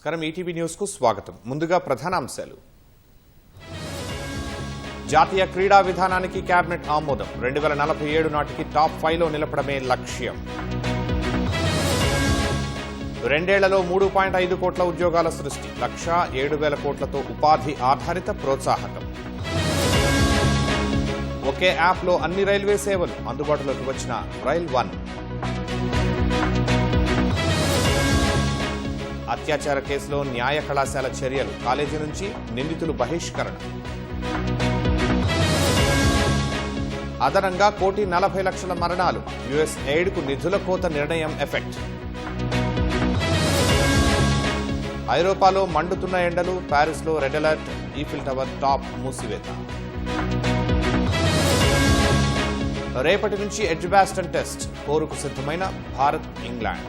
నమస్కారం ETV news కు స్వాగతం. ముందుగా ప్రధాన అంశాలు. జాతీయ క్రీడా విధానానికి కేబినెట్ ఆమోదం. 2047 నాటికి టాప్ 5లో నిలపడమే లక్ష్యం. 2 ఏళ్లలో 3.5 కోట్ల ఉద్యోగాల సృష్టి. 1,07,000 కోట్లతో ఉపాధి ఆధారిత ప్రోత్సాహకం. ఒకే యాప్లో అన్ని రైల్వే సేవలు. అందుబాటులోకి వచ్చిన రైల్ 1. అత్యాచార కేసులో న్యాయ కళాశాల చర్యలు. కాలేజీ నుంచి నిందితులు బహిష్కరణ. అదనంగా 1,40,00,000 మరణాలు. యుఎస్ ఎయిడ్కు నిధుల కోత నిర్ణయం ఎఫెక్ట్. ఐరోపాలో మండుతున్న ఎండలు. ప్యారిస్లో red alert. Eiffel tower top మూసివేత. రేపటి నుంచి ఎడ్జ్బాస్టన్ టెస్ట్. పోరుకు సిద్ధమైన భారత్, ఇంగ్లాండ్.